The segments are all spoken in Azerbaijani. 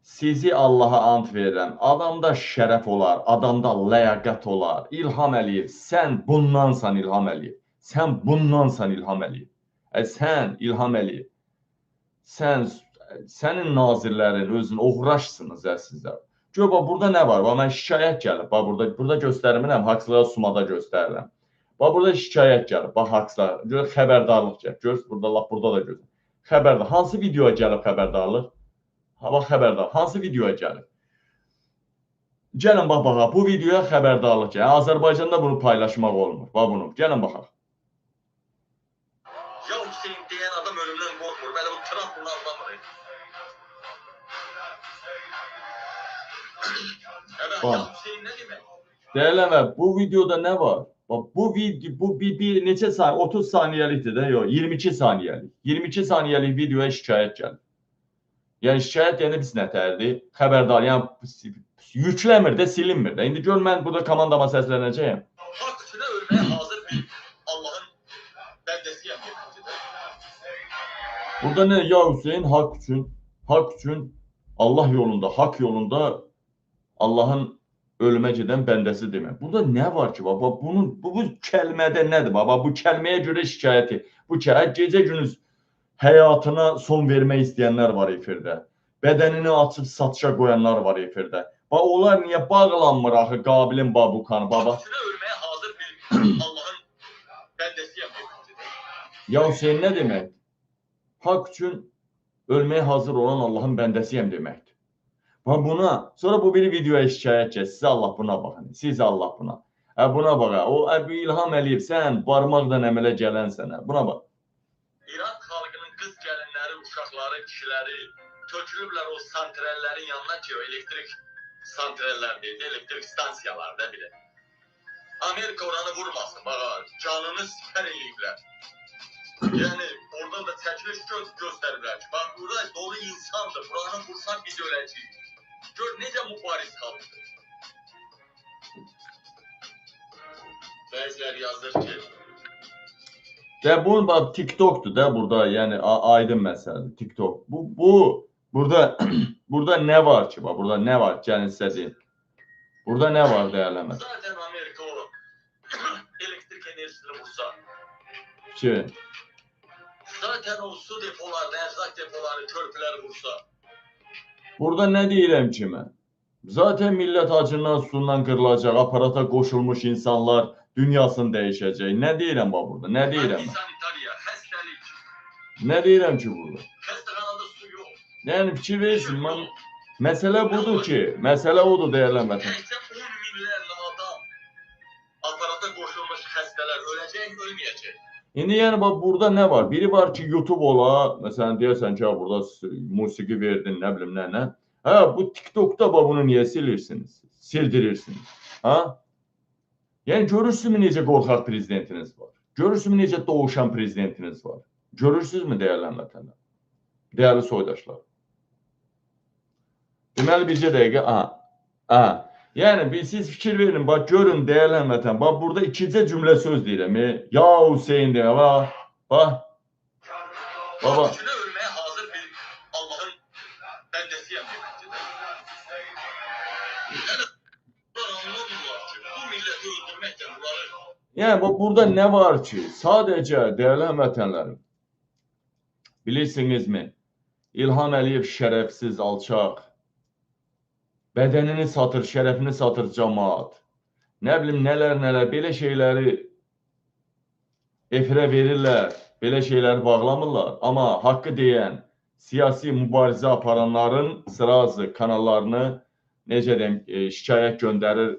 Sizi Allaha ant verirəm. Adamda şərəf olar, adamda ləyaqət olar. İlham Əliyev, sən bundansan İlham Əliyev. Sən bundansan İlham Əliyev. Sən İlham Əliyev. Sənin nazirlərin özün oğraşsınız sizlər. Gör, burada nə var? Mən şikayət gəlib. Burada göstərmirəm, haqsızlığa sumada göstərirəm. Burada şikayət gəlib. Haqsızlar. Gör, xəbərdarlıq gəlib. Gör, burada da gözlə. Xəbərdarlıq. Hansı videoya gəlib xəbərdarlıq? Xəbərdar. Hansı videoya gəlir? Gəlin baxaq. Bu videoya xəbərdarlıq gəlir. Azərbaycanda bunu paylaşmaq olmur. Bax bunu. Gəlin baxaq. Ya Hüseyin deyən adam ölümdən qorxmur. Belə bu Trump bunu anlamır. Evet, ya Hüseyin nə demək? Deyirəm, bu videoda nə var? Bu video, bu bir neçə saniyə, 30 saniyəlikdir də, yox, 22 saniyəlik. 22 saniyəlik videoya şikayət gəlir. Yəni şikayət deyəndə biz nətərdir? Xəbərdar, yəni yükləmir də, silinmir də. İndi gör, mən burada komandama səslənəcəyəm. Haqq üçünə ölməyə hazır bir Allahın bəndəsiyəm. Burada nə? Ya Hüseyin, haqq üçün, Allah yolunda, haqq yolunda Allahın ölümə gedən bəndəsi demək. Burada nə var ki, baba? Bu kəlmədə nədir, baba? Bu kəlməyə görə şikayəti. Bu gecə gündüz həyatına son vermək istəyənlər var efirdə. Bədənini açıb satışa qoyanlar var efirdə. Bax, onlar niyə bağlanmır axı Qabilin Babukanı, baba? Haqq üçünə ölməyə hazır bir Allahın bəndəsiyəm. Ya Hüseyin, nə demək? Haqq üçün ölməyə hazır olan Allahın bəndəsiyəm deməkdir. Bax, buna, sonra bu bir videoya şikayət gəlir. Siz Allah buna baxın. Siz Allah buna. Buna bax. O İlham Əliyev, sən barmaqdan əmələ gələnsən. Buna bax. İran xalqının qız gəlinləri, uşaqları, kişiləri tökülüblər o santrallərin yanına ki, o elektrik santrallər deyil, elektrik stansiyalarda bile. Amerika oranı vurmasın, bax, canını sipər eləyiblər. Yəni, oradan da çəkiliş göstəriblər ki, bax, burada dolu insandır, buranı vursan biz öləcəyik. Gör, necə mübariz xalqdır. Bəziləri yazır ki, Bu bax TikTok'dur da burada, yəni aydın məsələdir TikTok. Burada nə var ki, bax burada nə var? Gəlin sizə deyim. Burada nə var deyərləmə? Zaten Amerika o elektrik enerjisini vursa. Ki zaten o su depolarını, erzak depolarını, körpüləri vursa. Burada nə deyirəm ki mən? Zaten millət acından susundan qırılacaq, aparata qoşulmuş insanlar dünyasını dəyişəcək. Nə deyirəm bax burada? Nə deyirəm? Sanitariya, xəstəlik. Nə deyirəm ki burada? Xəstəxanada su yox. Yəni fikir versin. Məsələ budur ki, məsələ odur deyirəm vətən. Təkcə 10 minlərlə adam aparata qoşulmuş xəstələr öləcək, ölməyəcək. İndi yəni bax burada nə var? Biri var ki, YouTube ola, məsələn deyirsən ki, burada musiqi verdin, nə bilim nə. Bu TikTok'da bax bunu niyə silirsiniz? Sildirirsiniz. Yəni görürsünüzmü necə qorxaq prezidentiniz var? Görürsünüzmü necə doğuşan prezidentiniz var? Görürsünüzmü dəyərli vətəndaşlar? Dəyərli soydaşlar. Deməli bircə dəqiqə. Yəni siz fikir verin, bax görün dəyərli vətən. Bax burada ikicə cümlə söz deyirəm. Ya Hüseyin deyə bax. Bax. Baba. Üçünə ölməyə hazır bir Allahın bəndəsiyəm deməkdir. Bu milləti öldürməkdən bunları. Yəni bax burada nə var ki? Sadəcə dəyərli vətənlərim. Bilirsinizmi? İlham Əliyev şərəfsiz, alçaq. Bədənini satır, şərəfini satır cəmaat. Nə bilim nələr, belə şeyləri efirə verirlər, belə şeyləri bağlamırlar. Amma haqqı deyən, siyasi mübarizə aparanların sırazı kanallarını, necə deyim, şikayət göndərir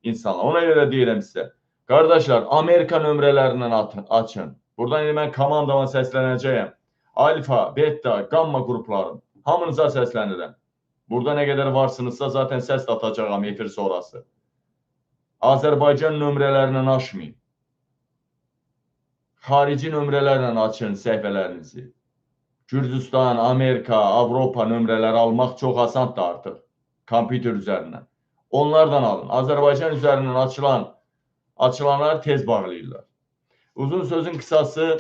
insanlar. Ona görə deyirəm sizə, qardaşlar, Amerika nömrələrindən açın. Buradan mən komandama səslənəcəyəm. Alfa, beta, gamma qruplarım, hamınıza səslənirəm. Burada nə qədər varsınızsa, zaten səs də atacağım efir sonrası. Azərbaycan nömrələrindən aşmayın. Xarici nömrələrlə açın səhifələrinizi. Gürcüstan, Amerika, Avropa nömrələri almaq çox asandır artıq. Kompüter üzərindən. Onlardan alın. Azərbaycan üzərindən açılanları tez bağlayırlar. Uzun sözün qısası,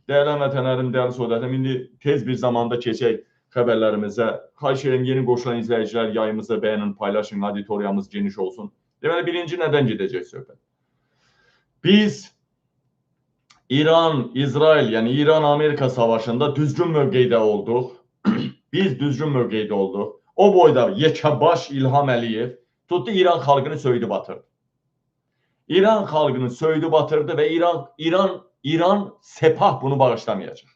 dəyərli vətənlərim, dəyərli soydaşlarım, indi tez bir zamanda keçək xəbərlərimizə. Xahiş edirəm, yeni qoşulan izləyicilər yayımızı bəyənin, paylaşın, auditoriyamız geniş olsun. Deməli, birinci nədən gedəcək söhbət? Biz İran, İsrail, yəni İran-Amerika savaşında düzgün mövqeydə olduq. Biz düzgün mövqeydə olduq. O boyda yekəbaş İlham Əliyev tutdu İran xalqını söydü batırdı. İran xalqını söydü batırdı və İran Sepah bunu bağışlamayacaq.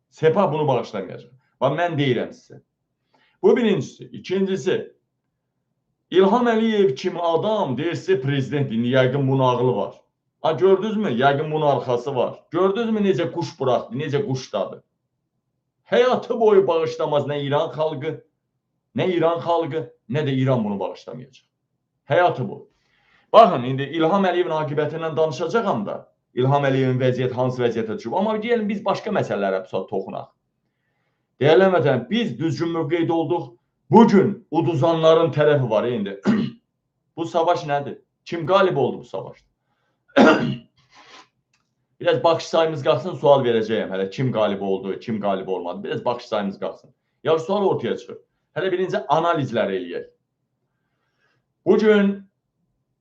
Sepah bunu bağışlamayacaq. Bax, mən deyirəm sizə. Bu birincisi. İkincisi, İlham Əliyev kimi adam deyirsə prezident, indi yəqin bunun ağlı var. Ha, gördünüz mü? Yəqin bunun arxası var. Gördünüz mü necə quş buraxdı, necə quşdadı? Həyatı boyu bağışlamaz nə İran xalqı, nə də İran bunu bağışlamayacaq. Həyatı boyu. Baxın, indi İlham Əliyevin aqibətindən danışacağam da. İlham Əliyevin vəziyyət, hansı vəziyyətə düşüb. Amma deyəlim, biz başqa məsələlərə toxunaq. Dəyərli vətən, biz düzgün mövqeydə olduq. Bugün uduzanların tərəfi var indi. Bu savaş nədir? Kim qalib oldu bu savaşda? Biraz baxış sayımız qalxsın, sual verəcəyəm. Hələ kim qalib oldu, kim qalib olmadı. Biraz baxış sayımız qalxsın. Ya sual ortaya çıxır. Hələ birinci analizlər eləyək. Bugün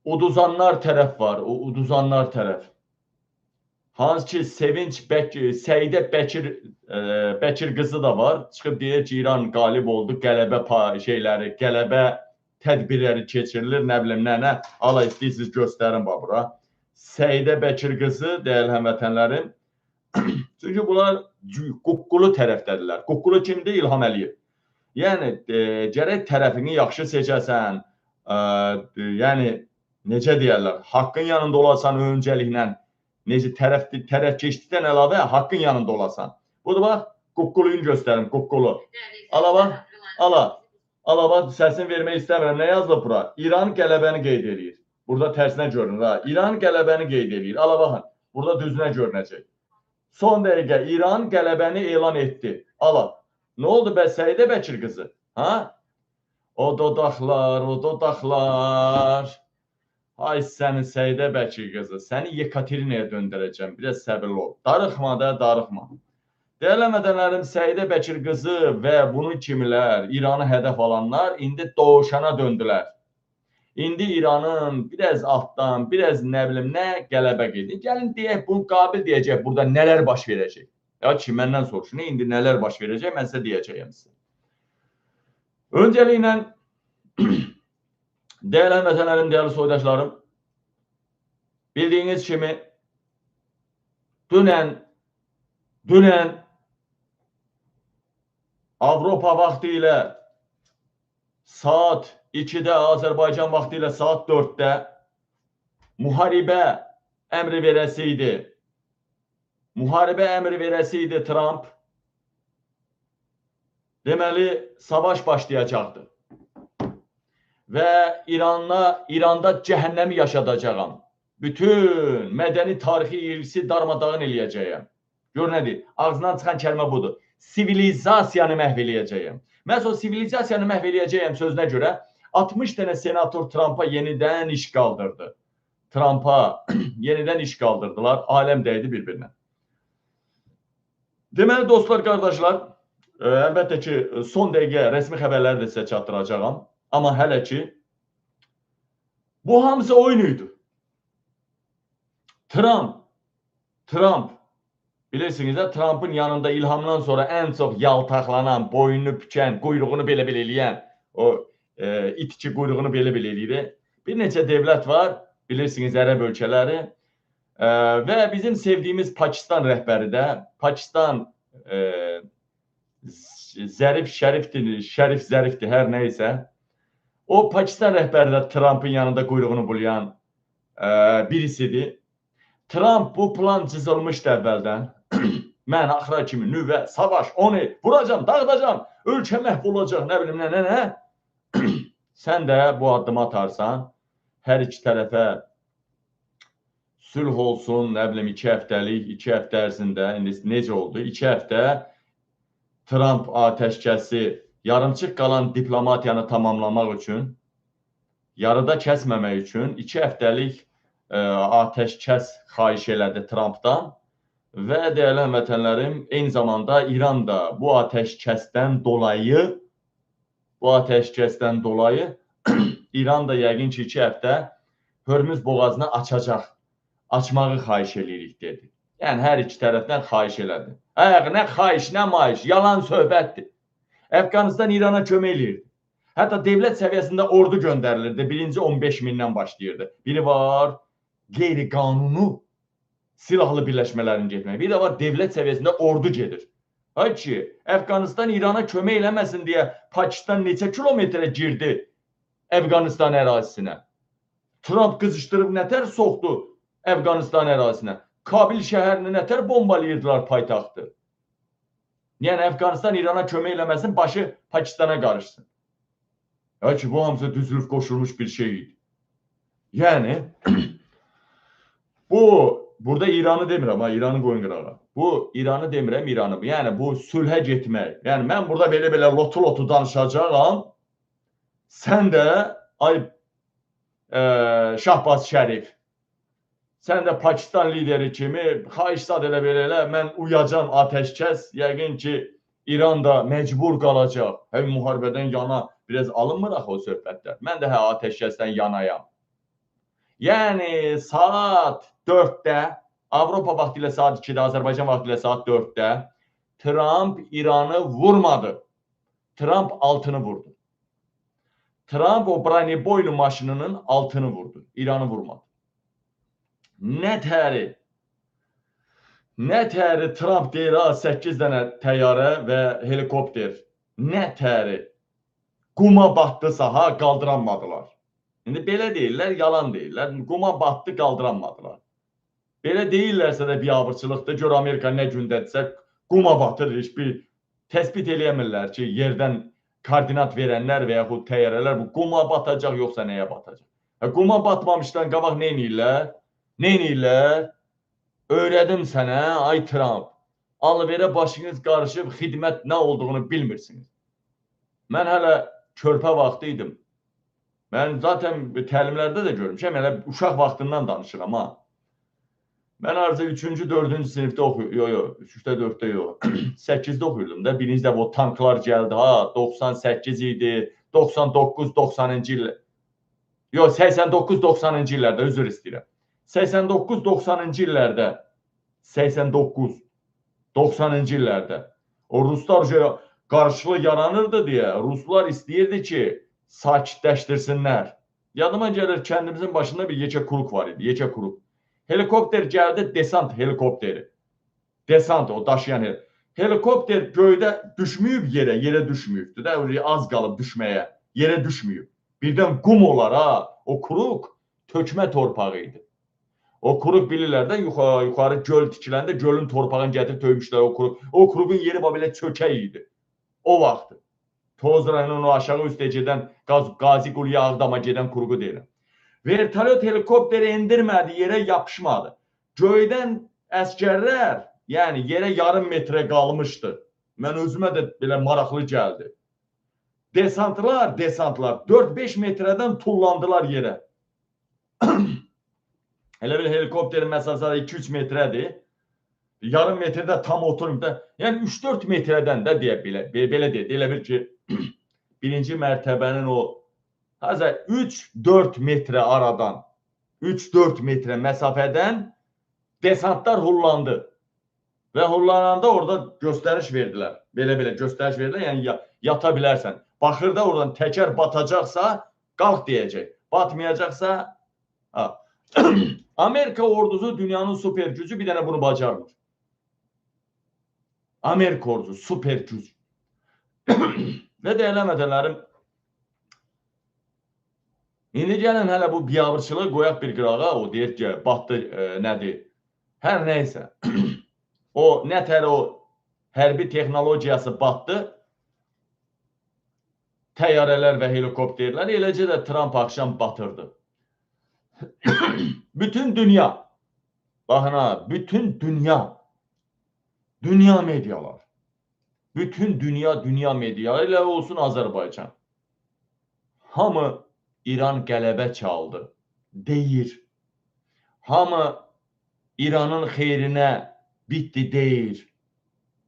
uduzanlar tərəf var, o uduzanlar tərəf. Hansı ki, Səidə Bəkir qızı da var. Çıxıb deyir ki, İran qalib oldu, qələbə tədbirləri keçirilir, nə bilim, nə. Allah istəyirsiniz göstərin bura. Səidə Bəkir qızı, dəyərli həmvətənlərim. Çünki bunlar quqqulu tərəfdədirlər. Quqqulu kimdir? İlham Əliyev. Yəni, gərək tərəfini yaxşı seçəsən, yəni, necə deyərlər, haqqın yanında olasan öncəliklə, necə tərəf keçdikdən əlavə haqqın yanında olasan. Budur, bax, quqquluyunu göstərim, quqqulu. Ala, bax, bax, səsini vermək istəmirəm. Nə yazılıb bura? İran qələbəni qeyd edir. Burada tərsinə görünür, ha. İran qələbəni qeyd edir. Ala, baxın, burada düzünə görünəcək. Son dəqiqə İran qələbəni elan etdi. Ala, nə oldu bə Səidə Bəkir qızı? Ha? O dodaqlar. Ay səni Səidə Bəkir qızı, səni Yekaterinaya döndərəcəm. Biraz səbirli ol. Darıxma da, darıxma. Dəyərli mədənlərim, Səidə Bəkir qızı və bunun kimilər, İranı hədəf alanlar indi doğuşana döndülər. İndi İranın biraz altdan, biraz nə bilim nə qələbə qeydi. Gəlin deyək, bunu qabil deyəcək, burada nələr baş verəcək. Ya ki, məndən soruşun, indi nələr baş verəcək, mən sizə deyəcəyəm sizə. Öncəliklə, dəyərli vətənlərim, dəyərli soydaşlarım, bildiyiniz kimi, dünən Avropa vaxtı ilə saat 2-də, Azərbaycan vaxtı ilə saat 4-də müharibə əmri verəsi idi Trump. Deməli, savaş başlayacaqdı. Və İranda cəhənnəmi yaşadacağam. Bütün mədəni tarixi irsi darmadağın eləyəcəyəm. Gör nədir? Ağzından çıxan kəlmə budur. Sivilizasiyanı məhv eləyəcəyəm. Məhz o sivilizasiyanı məhv eləyəcəyəm sözünə görə 60 dənə senator Trumpa yenidən iş qaldırdı. Aləm dəydi bir-birinə. Deməli, dostlar, qardaşlar, əlbəttə ki, son dəqiqə rəsmi xəbərləri də sizə çatdıracağam. Amma hələ ki, bu hamısı oyun idi. Trump, bilirsiniz də, Trump'ın yanında İlhamdan sonra ən çox yaltaqlanan, boynunu bükən, quyruğunu belə-belə eləyən, o itki quyruğunu belə-belə eləyir. Bir neçə dövlət var, bilirsiniz, ərəb ölkələri və bizim sevdiyimiz Pakistan rəhbəri də, Pakistan zərifdir, hər nəysə, o Pakistan rəhbəri də Trump'ın yanında quyruğunu bulayan birisidir. Trump bu plan cızılmışdı əvvəldən. Mən axıra kimi nüvə, savaş, onu vuracam, dağıdacam, ölkə məhv olacaq, nə bilim, nə. Sən də bu addımı atarsan, hər iki tərəfə sülh olsun, nə bilim, 2 həftəlik, 2 həftə ərzində, necə oldu? 2 həftə Trump atəşkəsi, yarımçıq qalan diplomatiyanı tamamlamaq üçün, yarıda kəsməmək üçün 2 həftəlik atəşkəs xahiş elədi Trumpdan Və dəyərli həmvətənlərim, eyni zamanda İran da bu atəşkəsdən dolayı İran da yəqin ki 2 həftə Hörmüz boğazını açmağı xahiş edirik dedi. Yəni hər iki tərəfdən xahiş elədi. Nə xahiş, nə mahiş, yalan söhbətdir. Əfqanistan İrana kömək eləyirdi. Hətta dövlət səviyyəsində ordu göndərilirdi. Birinci 15 mindən başlayırdı. Biri var qeyri-qanuni silahlı birləşmələrin getmək. Bir də var dövlət səviyyəsində ordu gedir. Hay ki, Əfqanistan İrana kömək eləməsin deyə Pakistan neçə kilometrə girdi Əfqanistan ərazisinə. Trump qızışdırıb nətər soxdu Əfqanistan ərazisinə. Kabil şəhərini nətər bombalayırdılar paytaxtı. Yəni Əfqanistan İrana kömək eləməsin, başı Pakistana qarışsın. Hay ki, bu hamısı düzülüb qoşulmuş bir şey idi. Yəni burada İranı demirəm, ha, İranı qoyun qırağa. Bu İranı demirəm, İranı. Yəni bu sülhə getmək. Yəni mən burada belə lotu danışacağam. Sən də ay Şahbaz Şərif, sən də Pakistan lideri kimi xahişzad elə, mən uyacam atəşkəs, yəqin ki İran da məcbur qalacaq. Həm müharibədən yana biraz alınmır axı o söhbətlər. Mən də atəşkəsdən yanayam. Yəni saat 4-də, Avropa vaxtı ilə saat 2-də, Azərbaycan vaxtı ilə saat 4-də Trump İranı vurmadı. Trump altını vurdu. Trump o broneboylu maşınının altını vurdu. İranı vurmadı. Nə təri Trump deyir, 8 dənə təyyarə və helikopter. Nə təri quma batdısa, qaldıranmadılar. İndi belə deyirlər, yalan deyirlər. Quma batdı, qaldıranmadılar. Belə deyirlərsə də biabırçılıqdır. Gör Amerika nə gündədirsə, quma batır, heç bir təsbit eləmirlər ki, yerdən koordinat verənlər və yaxud təyyarələr bu quma batacaq, yoxsa nəyə batacaq. Quma batmamışdan qabaq nə edirlər? Öyrədim sənə, ay Trump. Alıverə başınız qarışıb, xidmət nə olduğunu bilmirsiniz. Mən hələ körpə vaxtı idim. Mən zaten təlimlərdə də görmüşəm, hələ uşaq vaxtından danışıram, ha. Mən arıca 3-cü, 4-cü sinifdə oxuyordum, 3-də, 4-də yox, 8-də oxuyordum da, birinci də o tanklar gəldi, 98 idi, 99-90-cı illər, yox, 89-90-cı illərdə, özür istəyirəm. 89-90-cı illərdə, 89-90-cı illərdə, o Ruslar qarşılığı yaranırdı deyə, Ruslar istəyirdi ki, sakitləşdirsinlər. Yadıma gəlir, kəndimizin başında bir yekə kuruq var idi, yekə kuruq. Helikopter gəldi, desant helikopteri. Desant, o daşıyan helikopter göydə düşməyib yerə düşməyibdir də, az qalıb düşməyə, yerə düşməyib. Birdən qum olar, o kuruq tökmə torpağı idi. O kuruq bilirlər də, yuxarı göl tikiləndə gölün torpağını gətirib töymüşlər o kuruq. O kuruqun yeri belə çökək idi. O vaxtı. Toz rayonunun o aşağı üstə gedən, Qazi Quliyə Ağdama gedən kuruqu deyirəm. Vertolyot helikopteri endirmədi, yerə yapışmadı. Göydən əskərlər, yəni yerə yarım metrə qalmışdı. Mən özümə də belə maraqlı gəldi. Desantlar 4-5 metrədən tullandılar yerə. Elə bir helikopterin məsafəsi 2-3 metrədir. Yarım metrdə tam oturub da, yəni 3-4 metrədən də deyə belə deyək. Elə bir ki, birinci mərtəbənin o 3-4 metrə aradan, 3-4 metrə məsafədən desantlar hullandı. Və hullananda orada göstəriş verdilər. Belə göstəriş verdilər, yəni yata bilərsən. Baxır da oradan təkər batacaqsa, qalx deyəcək. Batmayacaqsa, Amerika ordusu dünyanın süper gücü, bir dənə bunu bacarmır. Amerika ordusu süper güc. Və dəyərli həmvətənlərim, indi gəlin hələ bu biabırçılığı qoyaq bir qırağa, o deyir ki, batdı nədir? Hər nəysə, o nətər o hərbi texnologiyası batdı, təyyarələr və helikopterlər, eləcə də Trump axşam batırdı. Bütün dünya, baxın ha, bütün dünya medialar, bütün dünya mediaları ilə olsun Azərbaycan. Hamı İran qələbə çaldı, deyir. Hamı İranın xeyrinə bitti deyir.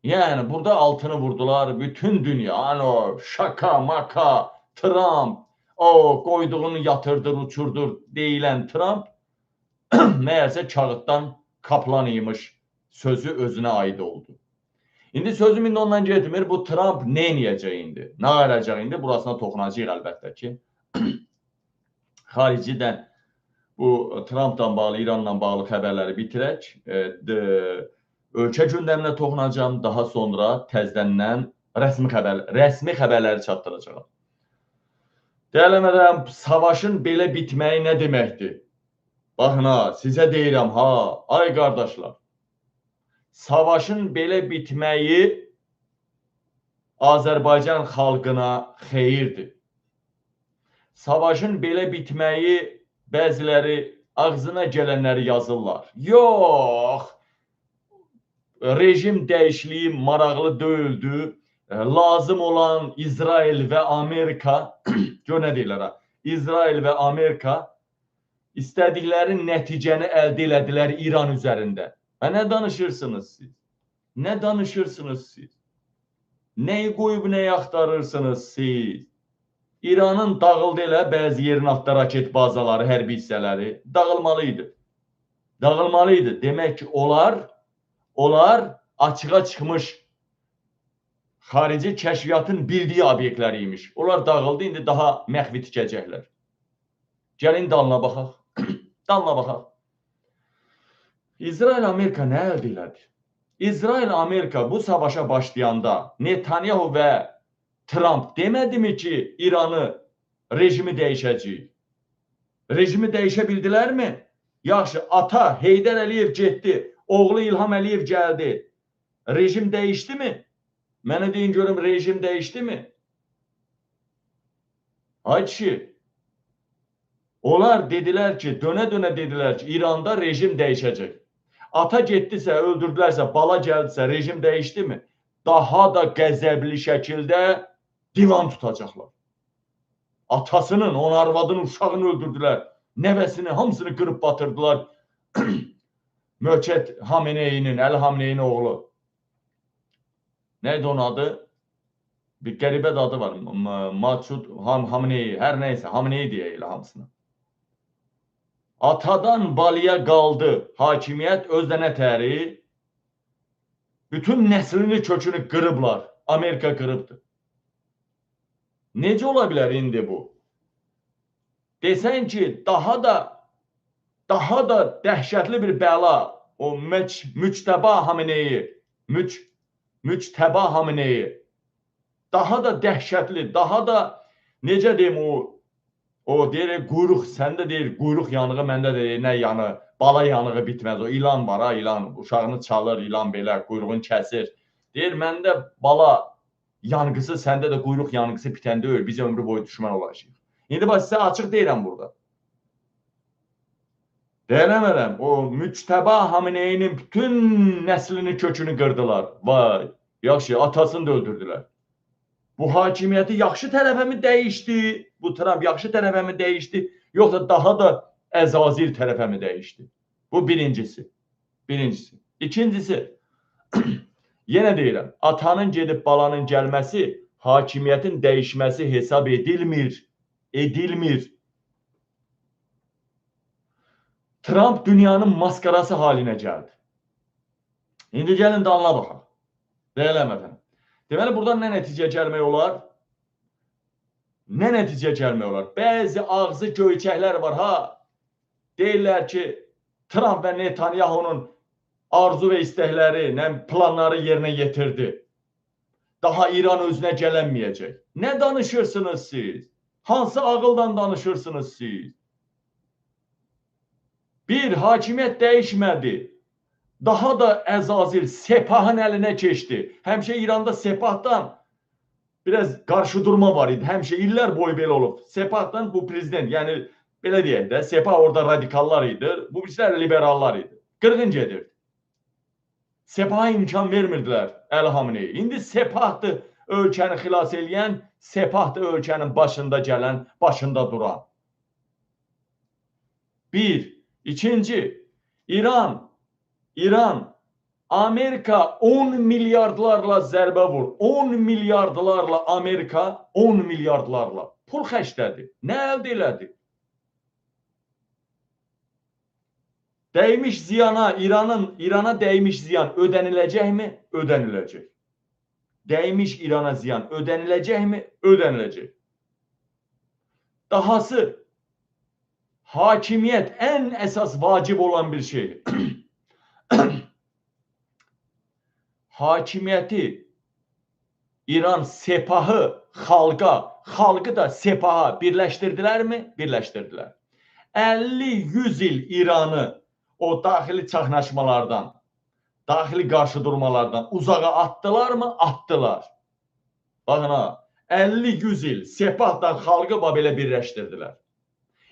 Yani burada altını vurdular. Bütün dünya, hani şaka maka, Trump, o koyduğunu yatırdır, uçurdur deyilən Trump meğerse kağıttan kaplan imiş. Sözü özüne ait oldu. İndi sözüm indi ondan getmir. Bu Trump ne eləyəcək indi? Ne edəcək indi? Burasına toxunacaq əlbəttə ki. Xaricidən bu Trump'dan bağlı, İran'la bağlı xəbərləri bitirək. Ölkə gündəminə toxunacağım. Daha sonra təzədən rəsmi xəbərləri çatdıracağım. Dəyərləndirəm, savaşın belə bitməyi nə deməkdir? Baxın ha, sizə deyirəm ha, ay qardaşlar. Savaşın belə bitməyi Azərbaycan xalqına xeyirdir. Savaşın belə bitməyi bəziləri ağzına gələnləri yazırlar. Yox, rejim dəyişikliyi maraqlı deyildi. Lazım olan İsrail və Amerika, gör nə deyirlər ha, İsrail və Amerika istədikləri nəticəni əldə elədilər İran üzərində. Və nə danışırsınız siz? Nə danışırsınız siz? Nəyi qoyub nəyi axtarırsınız siz? İranın dağıldı elə bəzi yerin altında raket bazaları, hərbi hissələri dağılmalıydı. Dağılmalıydı. Demək ki, onlar açığa çıxmış xarici kəşfiyyatın bildiyi obyektləri imiş. Onlar dağıldı, indi daha məxvi tikəcəklər. Gəlin dalına baxaq. Dalına baxaq. İsrail-Amerika nə əldə elədi? İsrail-Amerika bu savaşa başlayanda Netanyahu və Trump demədimi ki, İranı, rejimi dəyişəcək? Rejimi dəyişə bildilərmi? Yaxşı, ata Heydər Əliyev getdi, oğlu İlham Əliyev gəldi. Rejim dəyişdi mi? Mənə deyin görüm, rejim dəyişdi mi? Ay kişi, onlar dedilər ki, dönə-dönə dedilər ki, İranda rejim dəyişəcək. Ata getdisə, öldürdülərsə, bala gəldisə, rejim dəyişdi mi? Daha da qəzəbli şəkildə divan tutacaqlar. Atasının, onun arvadının, uşağını öldürdülər. Nəvəsini, hamısını qırıb batırdılar. Möçət Hameneyinin, Əli Hameneyinin oğlu. Neydi onun adı? Bir qəribə də adı var. Maçud Hameneyi, hər neysə, Hameneyi deyə elə hamısını. Atadan balıya qaldı hakimiyyət, özdə nə təri? Bütün nəslini, kökünü qırıblar. Amerika qırıbdır. Necə ola bilər indi bu? Desən ki, daha da dəhşətli bir bəla, o Müçtəba Hameneyi, daha da dəhşətli, daha da, necə deyim, o deyir, quyruq, səndə deyir, quyruq yanığı, məndə deyir, nə yanı, bala yanığı bitməz, o ilan var ha, ilan, uşağını çalır, ilan belə, quyruğunu kəsir. Deyir, məndə bala yanğısı, səndə də quyruq yanğısı bitəndə öl, biz ömrü boyu düşmən olacaq. İndi bax, sizə açıq deyirəm burada. Deyirəm, o Müçtəba Hamineyinin bütün nəslini, kökünü qırdılar. Vay, yaxşı, atasını da öldürdülər. Bu hakimiyyəti yaxşı tərəfə mi dəyişdi? Bu Trump yaxşı tərəfə mi dəyişdi? Yoxsa daha da əzazil tərəfə mi dəyişdi? Bu birincisi. İkincisi, yenə deyirəm, atanın gedib balanın gəlməsi, hakimiyyətin dəyişməsi hesab edilmir. Trump dünyanın maskarası haline gəldi. İndi gəlin dalına baxaq. Deyələm efendim. Deməli, buradan nə nəticə gəlmək olar? Nə nəticə gəlmək olar? Bəzi ağzı göyçəklər var, ha? Deyirlər ki, Trump və Netanyahunun arzu və istəkləri, planları yerinə yetirdi. Daha İran özünə gələnməyəcək. Nə danışırsınız siz? Hansı ağıldan danışırsınız siz? Bir, hakimiyyət dəyişmədi. Daha da əzazil Sepahın əlinə keçdi. Həmişə İranda Sepahdan biraz qarşı durma var idi. Həmişə illər boyu belə olub. Sepahdan bu prezident, yəni belə deyək də, Sepah orada radikallar idi. Bu bizlər liberallar idi. Qırğın gedirdi. Sepaha imkan vermirdilər Əli Hameneyi. İndi Sepahdır ölkəni xilas eləyən, Sepahdır ölkənin başında gələn, başında duran. Bir. İkinci, İran Amerika 10 milyardlarla zərbə vur. 10 milyardlarla Amerika 10 milyardlarla pul xərclədi. Nə əldə elədi? Dəymiş ziyana, İrana dəymiş ziyan ödəniləcəkmi? Ödəniləcək. Dəymiş İrana ziyan ödəniləcəkmi? Ödəniləcək. Dahası, hakimiyyət ən əsas vacib olan bir şeydir. Hakimiyyəti İran sepahı xalqı da sepaha birləşdirdilərmi? Birləşdirdilər. 50-100 il İranı o daxili çaxnaşmalardan, daxili qarşıdurmalardan uzağa attılarmı? Attılar. Baxın ha, 50-100 il sepahdan xalqı belə birləşdirdilər.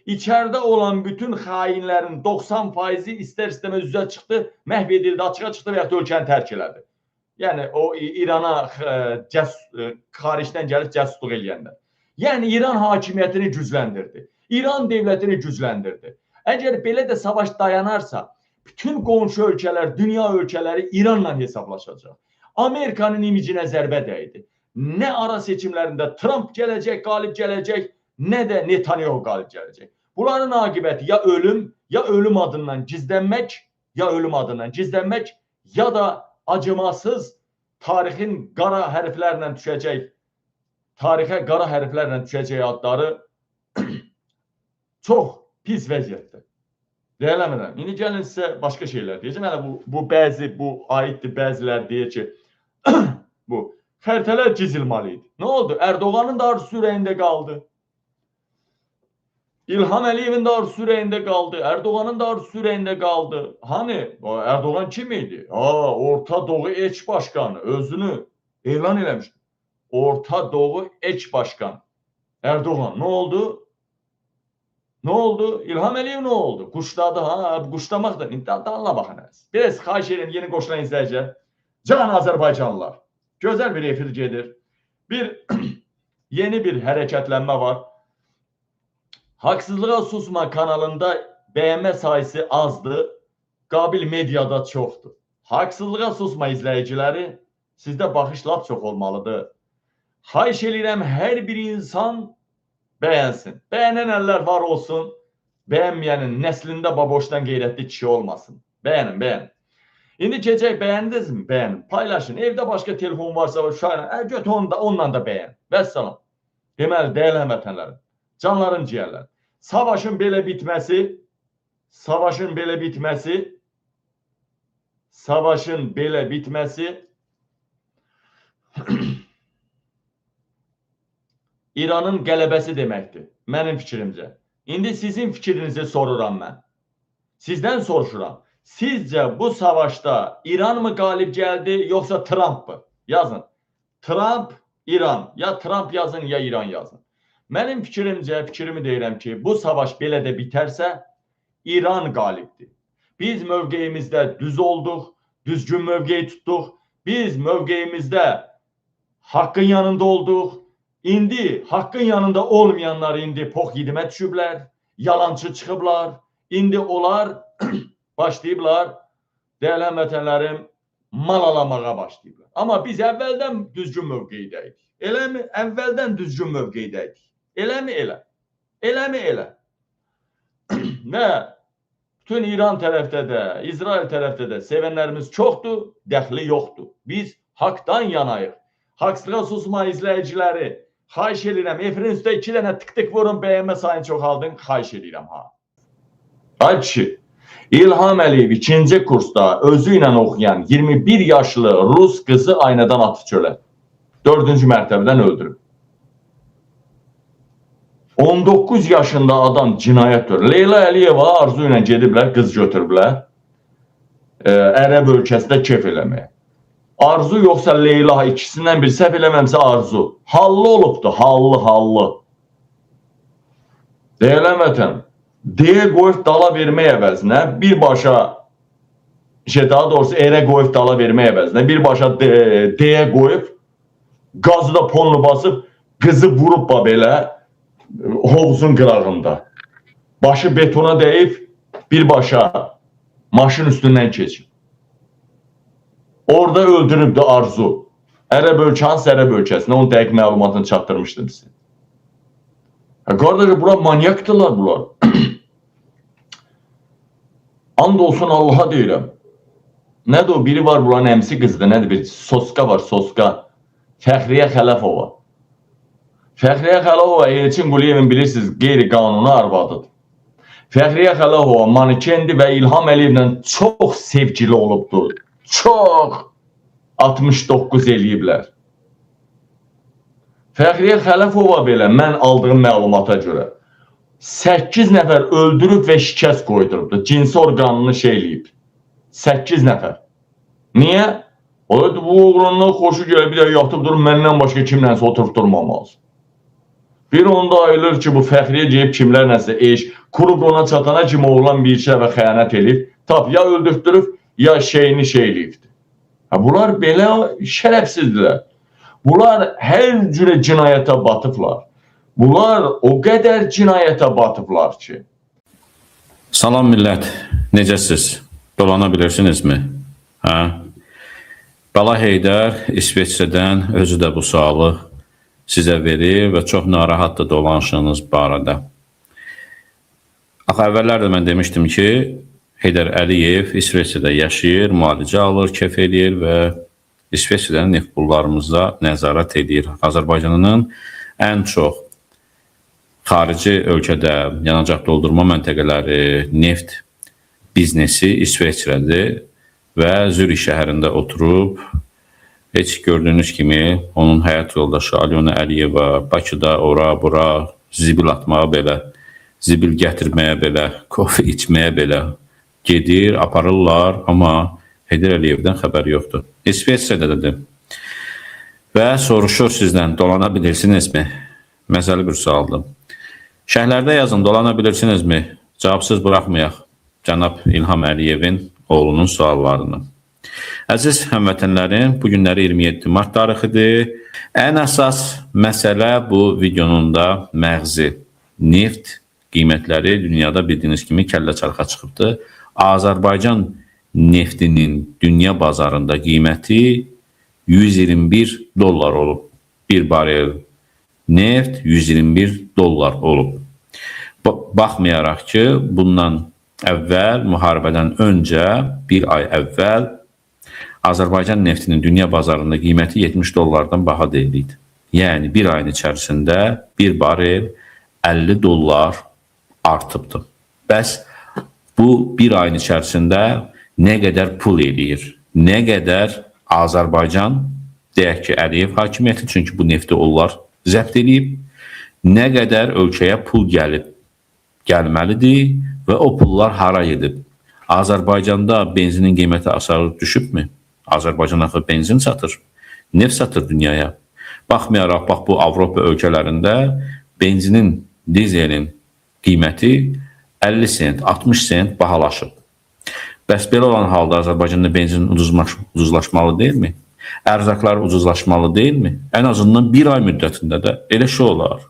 İçəridə olan bütün xainlərin 90%-i istər-istəməz üzə çıxdı, məhv edildi, açığa çıxdı və ya da ölkəni tərk elədi. Yəni o İrana xaricdən gəlib cəsusluq eləyənlər. Yəni İran hakimiyyətini gücləndirdi. İran dövlətini gücləndirdi. Əgər belə də savaş dayanarsa, bütün qonşu ölkələr, dünya ölkələri İranla hesablaşacaq. Amerikanın imicinə zərbə dəydi. Nə ara seçimlərində Trump gələcək, qalib gələcək, nə də Netanyahu qalib gələcək. Bunların aqibəti ya ölüm adından gizlənmək, ya da acımasız tarixin qara hərflərlə düşəcək, tarixə qara hərflərlə düşəcək adları çox pis vəziyyətdə. Deyələmirəm. İndi gəlin sizə başqa şeylər deyəcəm. Hələ bu aiddir, bəzilər deyir ki, bu xəritələr cizilməli idi. Nə oldu? Erdoğanın da arzusu ürəyində qaldı. İlham Əliyevin də arzusu ürəyində qaldı. Erdoğanın da arzusu ürəyində qaldı. Hani? Erdoğan kim idi? Orta Doğu Eç Başkanı. Özünü elan eləmişdi. Orta Doğu Eç Başkan. Erdoğan. Ne oldu? Ne oldu? İlham Əliyev ne oldu? Quşladı ha? Quşlamaq da. İntihadlarına baxınız. Biraz xahiş edirəm yeni qoşulan izləyicilər. Can Azərbaycanlılar. Gözəl bir efir gedir. Yeni bir hərəkətlənmə var. Haksızlığa Susma kanalında bəyənmə sayısı azdır. Qabil mediada çoxdur. Haksızlığa Susma izləyiciləri, sizdə baxış lap çox olmalıdır. Xahiş edirəm hər bir insan bəyənsin. Bəyənən əllər var olsun. Bəyənməyənin nəslində baboşdan qeyrətli kişi olmasın. Bəyənin. İndi keçək, bəyəndiniz mi? Bəyənin. Paylaşın. Evdə başqa telefon varsa uşaqla, götür onunla da bəyən. Vəssalam. Deməli, dəyərli həmvətənlərim, canların ciyərlər. Savaşın belə bitməsi İranın qələbəsi deməkdir. Mənim fikrimcə. İndi sizin fikrinizi soruram mən. Sizdən soruşuram. Sizcə bu savaşda İran mı qalib gəldi, yoxsa Trump mı? Yazın. Trump, İran. Ya Trump yazın, ya İran yazın. Mənim fikrimi deyirəm ki, bu savaş belə də bitərsə, İran qalibdir. Biz mövqeyimizdə düz olduq, düzgün mövqeyi tutduq. Biz mövqeyimizdə haqqın yanında olduq. İndi haqqın yanında olmayanlar indi pox yedimə düşüblər, yalancı çıxıblar. İndi onlar başlayıblar, dəyərli həmvətənlərim, mal alamağa başlayıblar. Amma biz əvvəldən düzgün mövqeydəydik. Eləmi? Əvvəldən düzgün mövqeydəydik. Eləmi? Elə. Və bütün İran tərəfdə də, İsrail tərəfdə də sevənlərimiz çoxdur, dəxli yoxdur. Biz haqdan yanayıq. Haksızlığa Susma izləyiciləri, xahiş edirəm, efirin üstə 2 dənə tık-tık vurun, bəyənmə sayını çoxaldın, xahiş edirəm ha. Ay kişi, İlham Əliyev 2-ci kursda özü ilə oxuyan 21 yaşlı Rus qızı aynadan atıb çölə. 4-cü mərtəbədən öldürüb. 19 yaşında adam cinayət törür. Leyla Əliyeva arzu ilə gediblər, qız götürüblər. Ərəb ölkəsində kef eləməyə. Arzu yoxsa Leyla, ikisindən bir səhv eləməmsə Arzu. Hallı olubdu, hallı. Deyilən vətən, deyə qoyub dala vermək əvəzinə, birbaşa, daha doğrusu erə qoyub dala vermək əvəzinə, birbaşa deyə qoyub, qazı da ponlu basıb, qızı vurub belə, hovuzun qırağında. Başı betona dəyib, birbaşa maşın üstündən keçib. Orada öldürübdü Arzu. Ərəb ölkəsi Ərəb ölkəsində onun dəqiq məlumatını çatdırmışdım sizə. Qardaşı, bura manyakdırlar bunlar. And olsun Allaha deyirəm. Nədir o? Biri var buranın əmsi qızdır. Nədir? Bir Soska var, Soska. Fəxriyə Xələfova. Fəxriyə Xələfova Elçin Quliyevin bilirsiniz qeyri-qanuni arvadıdır. Fəxriyə Xələfova mankendir və İlham Əliyevlə çox sevgili olubdur. Çox 69 eləyiblər. Fəxriyə Xələfova belə mən aldığım məlumata görə 8 nəfər öldürüb və şikəst qoydurubdur. Cinsi orqanını eləyib. 8 nəfər. Niyə? O da bu uğrundan xoşu gəlir, bir də yatıb durur, məndən başqa kimlənsə oturub durmamaz. Bir onda ayılır ki, bu Fəxriyə deyib kimlərləsə eş, quru qona çatana kimi oğlan bir işə və xəyanət eləyib, tap ya öldürtdürüb, ya şeyini eləyibdir. Bunlar belə şərəfsizdirlər. Bunlar hər cürə cinayətə batıblar. Bunlar o qədər cinayətə batıblar ki. Salam millət, necəsiz? Dolana bilirsinizmi? Bala Heydər İsveçrədən özü də bu sualı sizə verir və çox narahatdır dolanışınız barədə. Axı əvvəllər də mən demişdim ki, Heydər Əliyev İsveçrədə yaşayır, müalicə alır, kef edir və İsveçrədən neft pullarımıza nəzarət edir. Azərbaycanının ən çox xarici ölkədə yanacaq doldurma məntəqələri, neft biznesi İsveçrədir və Zürih şəhərində oturub, heç gördüyünüz kimi onun həyat yoldaşı Alyona Əliyeva Bakıda ora-bura zibil atmağa belə, zibil gətirməyə belə, kofe içməyə belə gedir, aparırlar, amma Heydər Əliyevdən xəbər yoxdur. İsveçrədədir. Və soruşur sizdən, dolana bilirsinizmi? Məsələ bir sualdır. Şərhlərdə yazın, dolana bilirsinizmi? Cavabsız buraxmayaq cənab İlham Əliyevin oğlunun suallarını. Əziz həmvətənlərim, bu günləri 27 mart tarixidir. Ən əsas məsələ bu videonun da məğzi. Neft qiymətləri dünyada bildiyiniz kimi kəllə çarxa çıxıbdır. Azərbaycan neftinin dünya bazarında qiyməti 121 dollar olub. Bir barel neft 121 dollar olub. Baxmayaraq ki, bundan əvvəl, müharibədən öncə, bir ay əvvəl Azərbaycan neftinin dünya bazarında qiyməti 70 dollardan baha deyildi. Yəni, bir ayın içərisində bir barel 50 dollar artıbdır. Bəs bu bir ayın içərisində nə qədər pul eləyir? Nə qədər Azərbaycan, deyək ki, Əliyev hakimiyyəti, çünki bu nefti onlar zəbt edib, nə qədər ölkəyə pul gəlməlidir və o pullar hara gedib? Azərbaycanda benzinin qiyməti aşağı düşübmü? Azərbaycan axı benzin satır, neft satır dünyaya. Baxmayaraq, bax bu Avropa ölkələrində benzinin, dizelin qiyməti 50 sent, 60 sent bahalaşıb. Bəs belə olan halda Azərbaycanda benzin ucuzlaşmalı deyilmi? Ərzaqlar ucuzlaşmalı deyilmi? Ən azından bir ay müddətində də elə şey olar.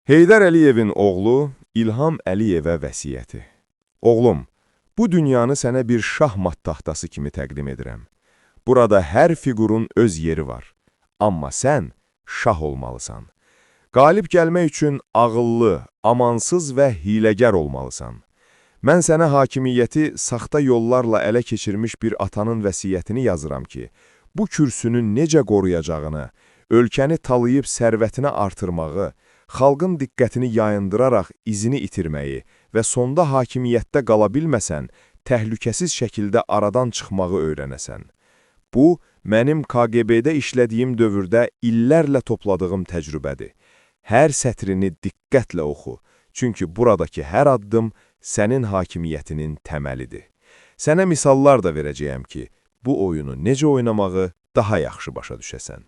Heydər Əliyevin oğlu İlham Əliyevə vəsiyyəti. Oğlum, bu dünyanı sənə bir şahmat taxtası kimi təqdim edirəm. Burada hər fiqurun öz yeri var. Amma sən şah olmalısan. Qalib gəlmək üçün ağıllı, amansız və hiləgər olmalısan. Mən sənə hakimiyyəti saxta yollarla ələ keçirmiş bir atanın vəsiyyətini yazıram ki, bu kürsünü necə qoruyacağını, ölkəni talayıb sərvətini artırmağı, xalqın diqqətini yayındıraraq izini itirməyi və sonda hakimiyyətdə qala bilməsən, təhlükəsiz şəkildə aradan çıxmağı öyrənəsən. Bu, mənim KGB-də işlədiyim dövrdə illərlə topladığım təcrübədir. Hər sətrini diqqətlə oxu, çünki buradakı hər addım sənin hakimiyyətinin təməlidir. Sənə misallar da verəcəyəm ki, bu oyunu necə oynamağı daha yaxşı başa düşəsən.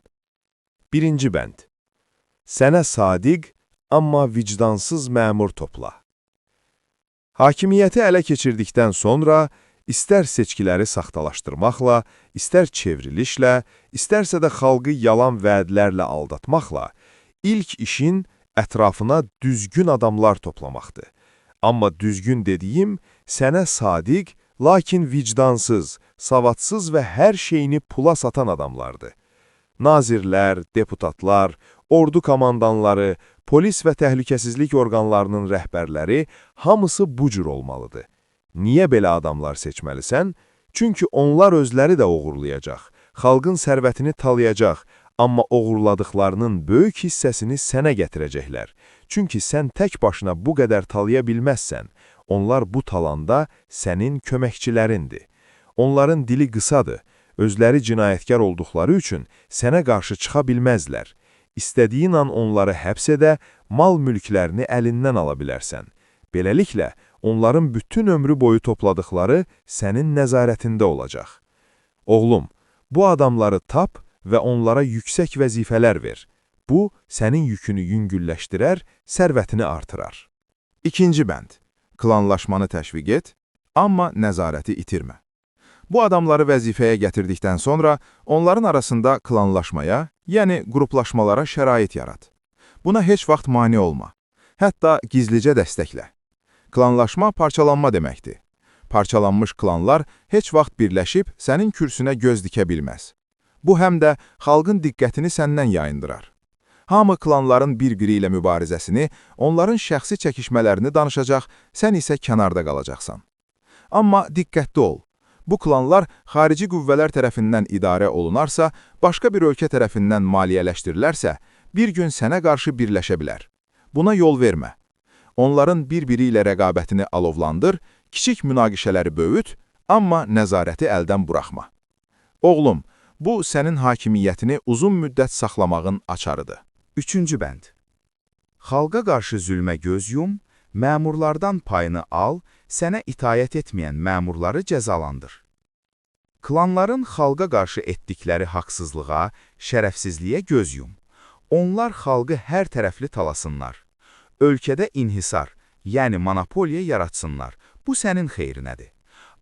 1-ci bənd. Sənə sadiq, amma vicdansız məmur topla. Hakimiyyəti ələ keçirdikdən sonra, istər seçkiləri saxtalaşdırmaqla, istər çevrilişlə, istərsə də xalqı yalan vədlərlə aldatmaqla, ilk işin ətrafına düzgün adamlar toplamaqdır. Amma düzgün dediyim, sənə sadiq lakin vicdansız, savadsız və hər şeyini pula satan adamlardı. Nazirlər, deputatlar, ordu komandanları, polis və təhlükəsizlik orqanlarının rəhbərləri hamısı bu cür olmalıdır. Niyə belə adamlar seçməlisən? Çünki onlar özləri də oğurlayacaq, xalqın sərvətini talayacaq, amma oğurladıqlarının böyük hissəsini sənə gətirəcəklər. Çünki sən tək başına bu qədər talaya bilməzsən, onlar bu talanda sənin köməkçilərindir. Onların dili qısadır, özləri cinayətkar olduqları üçün sənə qarşı çıxa bilməzlər. İstədiyin an onları həbs edə, mal-mülklərini əlindən ala bilərsən. Beləliklə, onların bütün ömrü boyu topladıqları sənin nəzarətində olacaq. Oğlum, bu adamları tap və onlara yüksək vəzifələr ver. Bu, sənin yükünü yüngülləşdirər, sərvətini artırar. İkinci bənd. Klanlaşmanı təşviq et, amma nəzarəti itirmə. Bu adamları vəzifəyə gətirdikdən sonra onların arasında klanlaşmaya, yəni qruplaşmalara şərait yarat. Buna heç vaxt mane olma. Hətta gizlicə dəstəklə. Klanlaşma parçalanma deməkdir. Parçalanmış klanlar heç vaxt birləşib sənin kürsünə göz dikə bilməz. Bu həm də xalqın diqqətini səndən yayındırar. Hamı klanların bir-biri ilə mübarizəsini, onların şəxsi çəkişmələrini danışacaq, sən isə kənarda qalacaqsan. Amma diqqətli ol. Bu klanlar xarici qüvvələr tərəfindən idarə olunarsa, başqa bir ölkə tərəfindən maliyyələşdirilərsə, bir gün sənə qarşı birləşə bilər. Buna yol vermə. Onların bir-biri ilə rəqabətini alovlandır, kiçik münaqişələri böyüt, amma nəzarəti əldən buraxma. Oğlum, bu sənin hakimiyyətini uzun müddət saxlamağın açarıdır. Üçüncü bənd. Xalqa qarşı zülmə göz yum, məmurlardan payını al, sənə itayət etməyən məmurları cəzalandır. Klanların xalqa qarşı etdikləri haqsızlığa, şərəfsizliyə göz yum. Onlar xalqı hər tərəfli talasınlar. Ölkədə inhisar, yəni monopoliya yaratsınlar. Bu sənin xeyrinədir.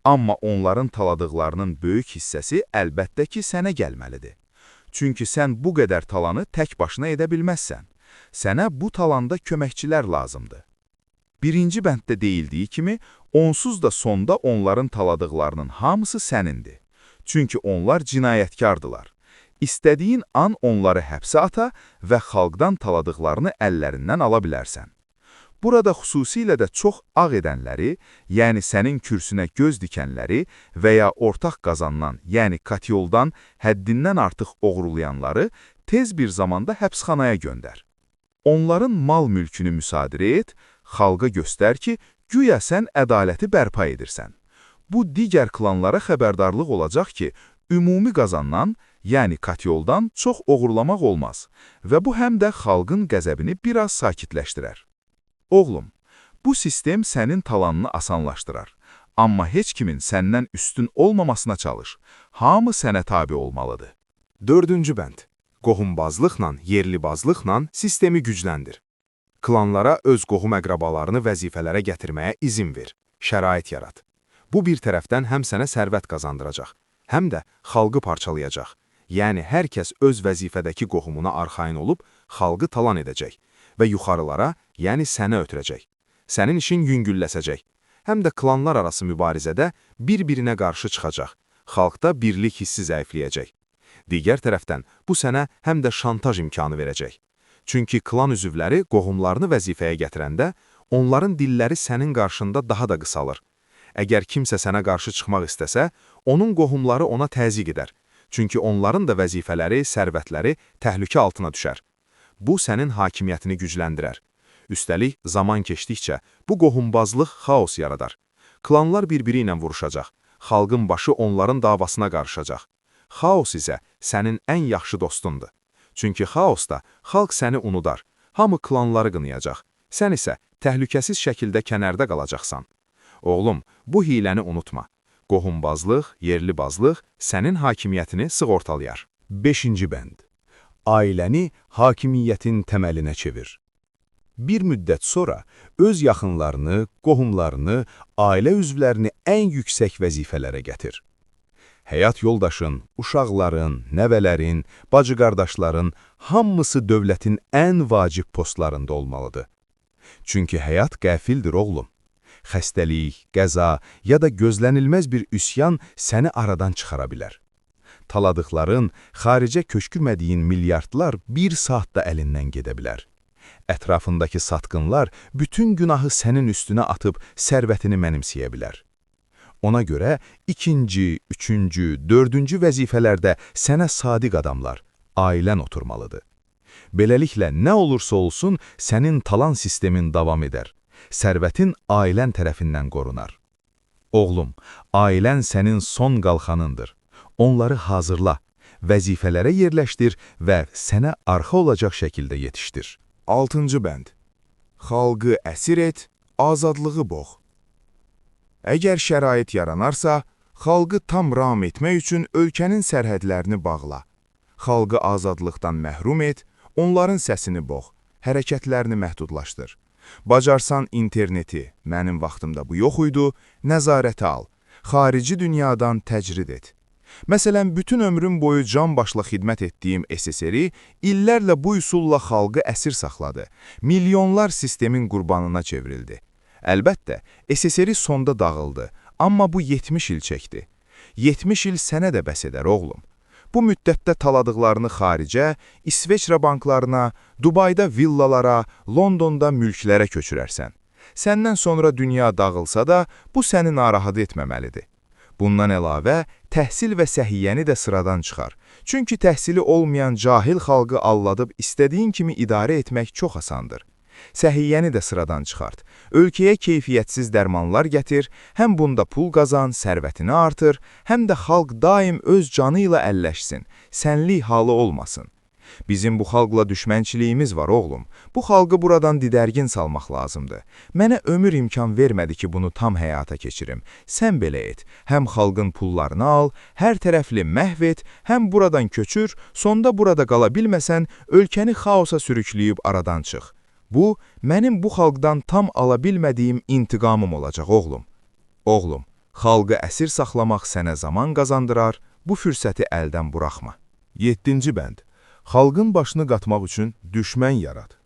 Amma onların taladıqlarının böyük hissəsi əlbəttə ki, sənə gəlməlidir. Çünki sən bu qədər talanı tək başına edə bilməzsən. Sənə bu talanda köməkçilər lazımdır. Birinci bənddə deyildiyi kimi, onsuz da sonda onların taladıqlarının hamısı sənindir. Çünki onlar cinayətkardılar. İstədiyin an onları həbsə ata və xalqdan taladıqlarını əllərindən ala bilərsən. Burada xüsusilə də çox ağ edənləri, yəni sənin kürsünə göz dikənləri və ya ortaq qazanılan, yəni katyoldan həddindən artıq oğurlayanları tez bir zamanda həbsxanaya göndər. Onların mal-mülkünü müsadirə et, xalqa göstər ki, güya sən ədaləti bərpa edirsən. Bu digər klanlara xəbərdarlıq olacaq ki, ümumi qazanılan, yəni katyoldan çox oğurlamaq olmaz və bu həm də xalqın qəzəbini biraz sakitləşdirər. Oğlum, bu sistem sənin talanını asanlaşdırar. Amma heç kimin səndən üstün olmamasına çalış. Hamı sənə tabi olmalıdır. Dördüncü bənd. Qohumbazlıqla, yerlibazlıqla sistemi gücləndir. Klanlara öz qohum əqrabalarını vəzifələrə gətirməyə izin ver, şərait yarat. Bu bir tərəfdən həm sənə sərvət qazandıracaq, həm də xalqı parçalayacaq. Yəni, hər kəs öz vəzifədəki qohumuna arxayın olub, xalqı talan edəcək və yuxarılara, yəni sənə ötürəcək. Sənin işin yüngülləsəcək. Həm də klanlar arası mübarizədə bir-birinə qarşı çıxacaq. Xalqda birlik hissi zəifləyəcək. Digər tərəfdən, bu sənə həm də şantaj imkanı verəcək. Çünki klan üzvləri qohumlarını vəzifəyə gətirəndə, onların dilləri sənin qarşında daha da qısalır. Əgər kimsə sənə qarşı çıxmaq istəsə, onun qohumları ona təzyiq edər. Çünki onların da vəzifələri, sərvətləri təhlükə altına düşər. Bu, sənin hakimiyyətini gücləndirər. Üstəlik, zaman keçdikcə bu qohumbazlıq xaos yaradar. Klanlar bir-biri ilə vuruşacaq. Xalqın başı onların davasına qarışacaq. Xaos isə sənin ən yaxşı dostundur. Çünki xaosda xalq səni unudar. Hamı klanları qınayacaq. Sən isə təhlükəsiz şəkildə kənarda qalacaqsan. Oğlum, bu hiləni unutma. Qohumbazlıq, yerlibazlıq sənin hakimiyyətini sığortalayar. Beşinci bənd. Ailəni hakimiyyətin təməlinə çevir. Bir müddət sonra öz yaxınlarını, qohumlarını, ailə üzvlərini ən yüksək vəzifələrə gətir. Həyat yoldaşın, uşaqların, nəvələrin, bacı-qardaşların hamısı dövlətin ən vacib postlarında olmalıdır. Çünki həyat qəfildir, oğlum. Xəstəlik, qəza ya da gözlənilməz bir üsyan səni aradan çıxara bilər. Taladıqların, xaricə köçkürmədiyin milyardlar bir saatda əlindən gedə bilər. Ətrafındakı satqınlar bütün günahı sənin üstünə atıb sərvətini mənimsəyə bilər. Ona görə ikinci, üçüncü, dördüncü vəzifələrdə sənə sadiq adamlar, ailən oturmalıdır. Beləliklə, nə olursa olsun, sənin talan sistemin davam edər. Sərvətin ailən tərəfindən qorunar. Oğlum, ailən sənin son qalxanındır. Onları hazırla, vəzifələrə yerləşdir və sənə arxa olacaq şəkildə yetişdir. 6-cı bənd. Xalqı əsir et, azadlığı boğ. Əgər şərait yaranarsa, xalqı tam ram etmək üçün ölkənin sərhədlərini bağla. Xalqı azadlıqdan məhrum et, onların səsini boğ, hərəkətlərini məhdudlaşdır. Bacarsan interneti, mənim vaxtımda bu yox idi, nəzarətə al, xarici dünyadan təcrid et. Məsələn, bütün ömrüm boyu can başla xidmət etdiyim SSR-i illərlə bu üsulla xalqı əsir saxladı. Milyonlar sistemin qurbanına çevrildi. Əlbəttə, SSR sonda dağıldı, amma bu 70 il çəkdi. 70 il sənə də bəs edər, oğlum. Bu müddətdə taladıqlarını xaricə, İsveçrə banklarına, Dubayda villalara, Londonda mülklərə köçürərsən. Səndən sonra dünya dağılsa da, bu səni narahat etməməlidir. Bundan əlavə, təhsil və səhiyyəni də sıradan çıxar. Çünki təhsili olmayan cahil xalqı alladıb istədiyin kimi idarə etmək çox asandır. Səhiyyəni də sıradan çıxart. Ölkəyə keyfiyyətsiz dərmanlar gətir, həm bunda pul qazan, sərvətini artır, həm də xalq daim öz canı ilə əlləşsin, sənlik halı olmasın. Bizim bu xalqla düşmənçiliyimiz var, oğlum. Bu xalqı buradan didərgin salmaq lazımdır. Mənə ömür imkan vermədi ki, bunu tam həyata keçirim. Sən belə et, həm xalqın pullarını al, hər tərəfli məhv et, həm buradan köçür, sonda burada qala bilməsən, ölkəni xaosa sürükləyib aradan çıx. Bu, mənim bu xalqdan tam ala bilmədiyim intiqamım olacaq, oğlum. Oğlum, xalqı əsir saxlamaq sənə zaman qazandırar, bu fürsəti əldən buraxma. 7-ci bənd. Xalqın başını qatmaq üçün düşmən yarat.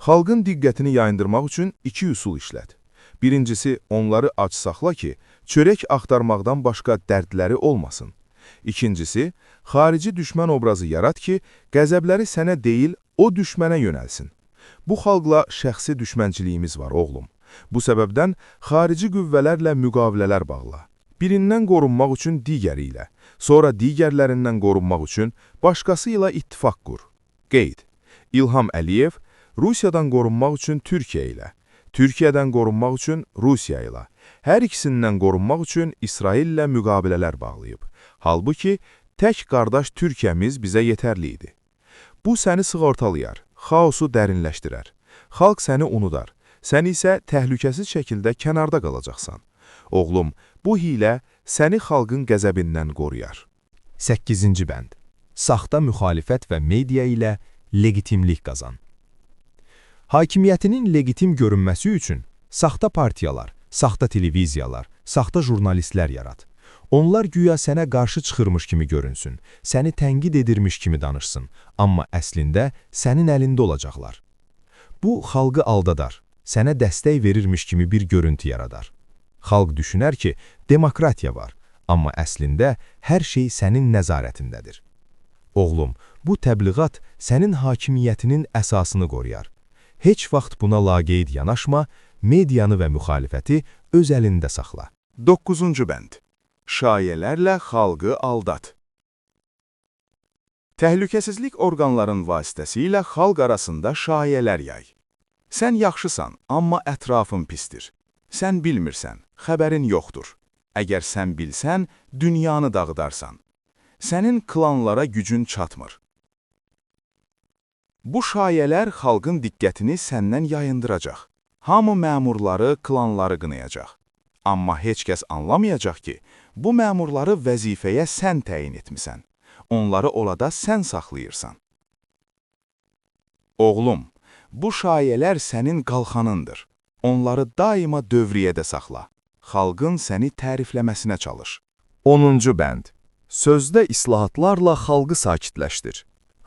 Xalqın diqqətini yayındırmaq üçün iki üsul işlət. Birincisi, onları aç saxla ki, çörək axtarmaqdan başqa dərdləri olmasın. İkincisi, xarici düşmən obrazı yarat ki, qəzəbləri sənə deyil, o düşmənə yönəlsin. Bu xalqla şəxsi düşmənçiliyimiz var, oğlum. Bu səbəbdən xarici qüvvələrlə müqavilələr bağla. Birindən qorunmaq üçün digəri ilə, sonra digərlərindən qorunmaq üçün başqası ilə ittifaq qur. Qeyd. İlham Əliyev, Rusiyadan qorunmaq üçün Türkiyə ilə, Türkiyədən qorunmaq üçün Rusiya ilə, hər ikisindən qorunmaq üçün İsraillə müqavilələr bağlayıb. Halbuki, tək qardaş Türkiyəmiz bizə yetərli idi. Bu səni sığortalayar, xaosu dərinləşdirər. Xalq səni unudar, sən isə təhlükəsiz şəkildə kənarda qalacaqsan. Oğlum, bu hilə səni xalqın qəzəbindən qoruyar. 8-ci bənd. Saxta müxalifət və media ilə legitimlik qazan. Hakimiyyətinin legitim görünməsi üçün saxta partiyalar, saxta televiziyalar, saxta jurnalistlər yarat. Onlar güya sənə qarşı çıxırmış kimi görünsün, səni tənqid edirmiş kimi danışsın, amma əslində sənin əlində olacaqlar. Bu, xalqı aldadar, sənə dəstək verirmiş kimi bir görüntü yaradar. Xalq düşünər ki, demokratiya var, amma əslində hər şey sənin nəzarətindədir. Oğlum, bu təbliğat sənin hakimiyyətinin əsasını qoruyar. Heç vaxt buna laqeyd yanaşma, medianı və müxalifəti öz əlində saxla. 9-cu bənd. Şayələrlə xalqı aldat. Təhlükəsizlik orqanların vasitəsilə xalq arasında şayələr yay. Sən yaxşısan, amma ətrafın pisdir. Sən bilmirsən, xəbərin yoxdur. Əgər sən bilsən, dünyanı dağıdarsan. Sənin klanlara gücün çatmır. Bu şayələr xalqın diqqətini səndən yayındıracaq. Hamı məmurları, klanları qınayacaq. Amma heç kəs anlamayacaq ki, bu məmurları vəzifəyə sən təyin etmisən. Onları orada sən saxlayırsan. Oğlum, bu şayələr sənin qalxanındır. Onları daima dövriyədə saxla. Xalqın səni tərifləməsinə çalış. 10-cu bənd. Sözdə islahatlarla xalqı sakitləşdir.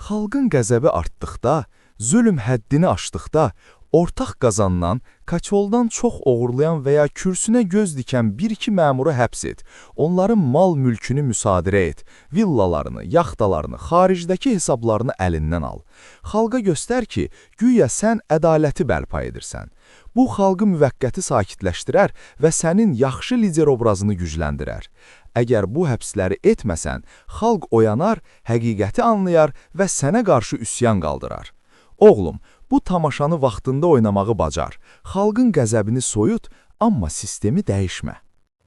Xalqın qəzəbi artdıqda, zülm həddini aşdıqda, Ortaq qazanılan, kaçoldan çox oğurlayan və ya kürsünə göz dikən bir-iki məmuru həbs et, onların mal-mülkünü müsadirə et, villalarını, yaxtalarını, xaricdəki hesablarını əlindən al. Xalqa göstər ki, güya sən ədaləti bərpa edirsən. Bu, xalqı müvəqqəti sakitləşdirər və sənin yaxşı lider obrazını gücləndirər. Əgər bu həbsləri etməsən, xalq oyanar, həqiqəti anlayar və sənə qarşı üsyan qaldırar. Oğlum, bu tamaşanı vaxtında oynamağı bacar. Xalqın qəzəbini soyut, amma sistemi dəyişmə.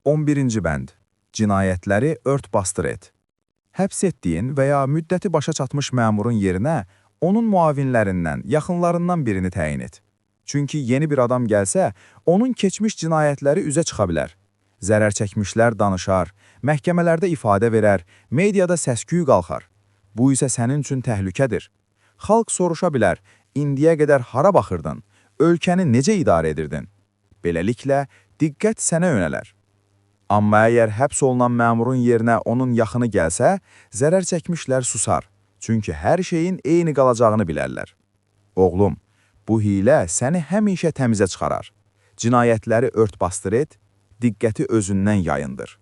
11-ci bənd. Cinayətləri ört-basdır et. Həbs etdiyin və ya müddəti başa çatmış məmurun yerinə onun müavinlərindən, yaxınlarından birini təyin et. Çünki yeni bir adam gəlsə, onun keçmiş cinayətləri üzə çıxa bilər. Zərər çəkmişlər danışar, məhkəmələrdə ifadə verər, mediada səs-küy qalxar. Bu isə sənin üçün təhlükədir. Xalq soruşa bilər, indiyə qədər hara baxırdın, ölkəni necə idarə edirdin? Beləliklə, diqqət sənə yönələr. Amma əgər həbs olunan məmurun yerinə onun yaxını gəlsə, zərər çəkmişlər susar. Çünki hər şeyin eyni qalacağını bilərlər. Oğlum, bu hilə səni həmişə təmizə çıxarar. Cinayətləri ört-basdır et, diqqəti özündən yayındır.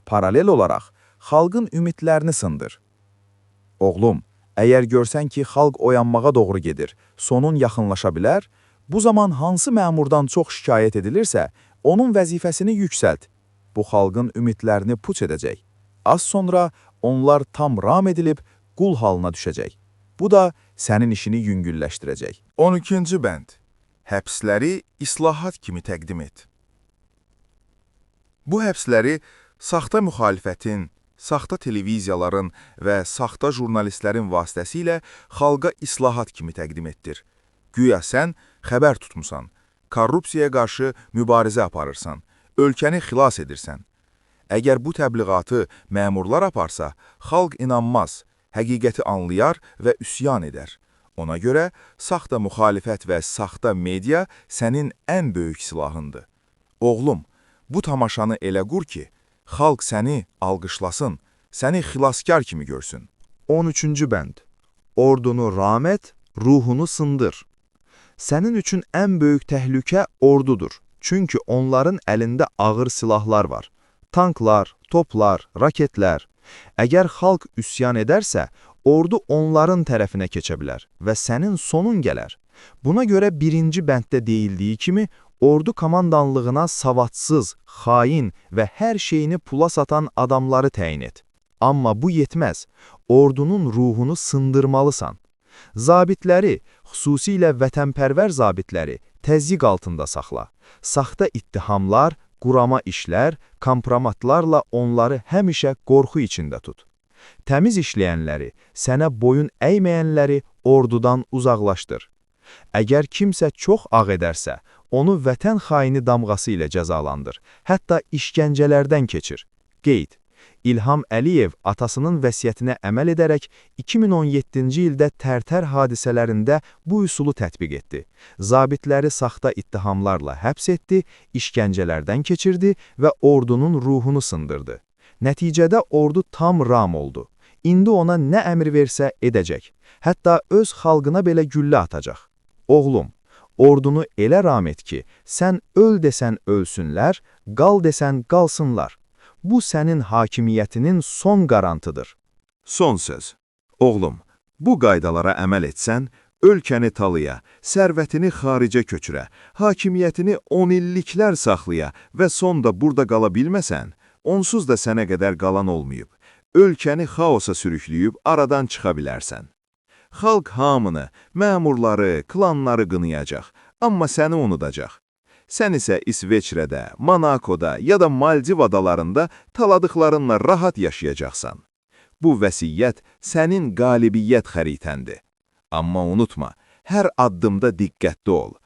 Paralel olaraq, xalqın ümidlərini sındır. Oğlum, əgər görsən ki, xalq oyanmağa doğru gedir, sonun yaxınlaşa bilər, bu zaman hansı məmurdan çox şikayət edilirsə, onun vəzifəsini yüksəlt. Bu xalqın ümidlərini puç edəcək. Az sonra onlar tam ram edilib qul halına düşəcək. Bu da sənin işini yüngülləşdirəcək. 12-ci bənd. Həbsləri islahat kimi təqdim et. Bu həbsləri saxta müxalifətin, saxta televiziyaların və saxta jurnalistlərin vasitəsilə xalqa islahat kimi təqdim etdir. Güya sən xəbər tutmusan, korrupsiyaya qarşı mübarizə aparırsan, ölkəni xilas edirsən. Əgər bu təbliğatı məmurlar aparsa, xalq inanmaz, həqiqəti anlayar və üsyan edər. Ona görə saxta müxalifət və saxta media sənin ən böyük silahındır. Oğlum, bu tamaşanı elə qur ki, xalq səni alqışlasın, səni xilaskar kimi görsün. 13-cü bənd. Ordunu ram et, ruhunu sındır. Sənin üçün ən böyük təhlükə ordudur. Çünki onların əlində ağır silahlar var. Tanklar, toplar, raketlər. Əgər xalq üsyan edərsə, ordu onların tərəfinə keçə bilər və sənin sonun gələr. Buna görə 1-ci bənddə deyildiyi kimi, ordu komandanlığına savadsız, xain və hər şeyini pula satan adamları təyin et. Amma bu yetməz. Ordunun ruhunu sındırmalısan. Zabitləri, xüsusilə vətənpərvər zabitləri təzyiq altında saxla. Saxta ittihamlar, qurama işlər, kompromatlarla onları həmişə qorxu içində tut. Təmiz işləyənləri, sənə boyun əyməyənləri ordudan uzaqlaşdır. Əgər kimsə çox ağ edərsə, onu vətən xaini damğası ilə cəzalandır, hətta işgəncələrdən keçir. Qeyd. İlham Əliyev atasının vəsiyyətinə əməl edərək 2017-ci ildə Tərtər hadisələrində bu üsulu tətbiq etdi. Zabitləri saxta ittihamlarla həbs etdi, işgəncələrdən keçirdi və ordunun ruhunu sındırdı. Nəticədə ordu tam ram oldu. İndi ona nə əmr versə edəcək. Hətta öz xalqına belə güllə atacaq. Oğlum, ordunu elə ram et ki, sən öl desən ölsünlər, qal desən qalsınlar. Bu sənin hakimiyyətinin son qarantıdır. Son söz. Oğlum, bu qaydalara əməl etsən, ölkəni talaya, sərvətini xaricə köçürə, hakimiyyətini 10 illiklər saxlaya və sonda burada qala bilməsən, onsuz da sənə qədər qalan olmayıb, ölkəni xaosa sürükləyib aradan çıxa bilərsən. Xalq hamını, məmurları, klanları qınayacaq, amma səni unudacaq. Sən isə İsveçrədə, Monakoda ya da Maldiv adalarında taladıqlarınla rahat yaşayacaqsan. Bu vəsiyyət sənin qalibiyyət xəritəndir. Amma unutma, hər addımda diqqətli ol.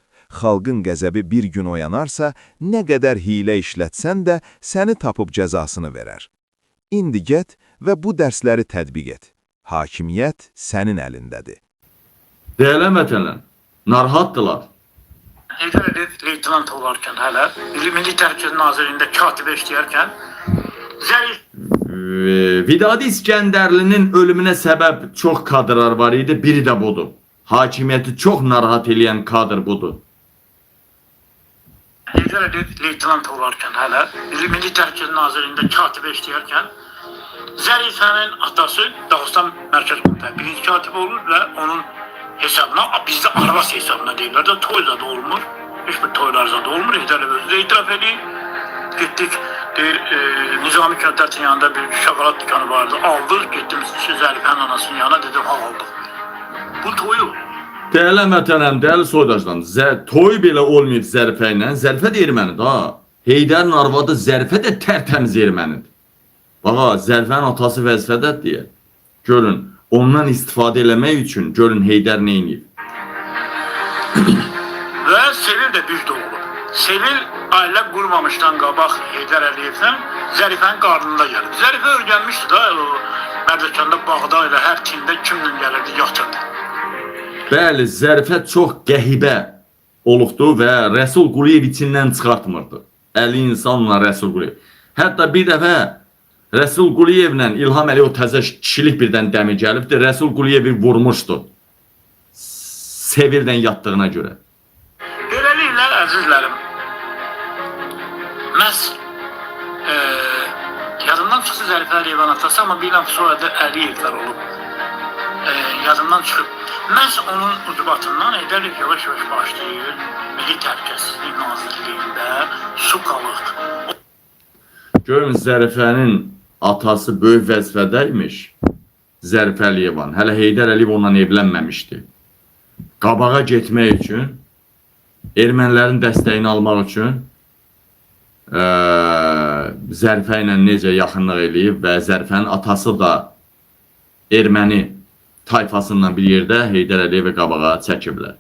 Xalqın qəzəbi bir gün oyanarsa, nə qədər hilə işlətsən də səni tapıb cəzasını verər. İndi get və bu dərsləri tətbiq et. Hakimiyyət sənin əlindədir. Değerli vətənlər, narahatdılar. Leytenant olarkən hələ, Milli Təhlükəsizlik Nazirliyində katibə işləyərkən zəif Vidadi İskəndərlinin ölümünə səbəb çox kadrlar var idi, biri də budur. Hakimiyyəti çox narahat edən kadr budur. Heydər Əliyev leytenant olarkən hələ Milli Təhlükəsizlik Nazirliyində katibə işləyərkən Zərifənin atası Dağıstan Mərkəz Komitəsinin birinci katibi olur və onun hesabına, bizdə arvas hesabına deyirlər də, toy zadı olmur. Heç bir toylar zadı olmur. Heydər Əliyev özü də itiraf edir. Getdik, deyir, Nizami Kəndlərinin yanında bir şokolad dükkanı vardı. Aldıq, getdim Zərifənin anasının yanına, dedim, aldıq. Bu toyu. Dəyərli vətənəm, dəyərli soydaşlarım, toy belə olmayıb Zərifə ilə. Zərifə də ermənidir ha. Heydərin arvadı Zərifə də tərtəmiz ermənidir. Baxa, Zərifənin atası vəzifədədir deyə. Görün, ondan istifadə eləmək üçün görün Heydər nə edib. Və Sevil də bir doğulub. Sevil ailə qurmamışdan qabaq Heydər Əliyevdən Zərifənin qarnında gəlib. Zərifə örgənmişdi da, Mərdəkanda bağda ilə hər tində kimlə gəlirdi, yatırdı. Bəli, Zərifə çox qəhibə olubdu və Rəsul Quliyev içindən çıxartmırdı. 50 insanla Rəsul Quliyev. Hətta bir dəfə Rəsul Quliyevlə İlham Əliyev təzə kişilik birdən dəmi gəlibdi. Rəsul Quliyevi vurmuşdu. Sevildən yatdığına görə. Beləliklə, əzizlərim, məhz yadımdan çıxdı Zərifə Əliyevin atası, amma bilirəm soyadı Əliyevlər olub. Yadımdan çıxıb. Məhz onun ucubatından Heydər Əliyev yavaş-yavaş başlayır. Milli Təhlükəsizlik Nazirliyində su qalır. Görün, Zərifənin atası böyük vəzifədəymiş. Zərifə Əliyevan. Hələ Heydər Əliyev ondan evlənməmişdi. Qabağa getmək üçün, ermənilərin dəstəyini almaq üçün Zərifə ilə necə yaxınlıq eləyib və Zərifənin atası da erməni tayfasından bir yerdə Heydər Əliyevi qabağa çəkiblər.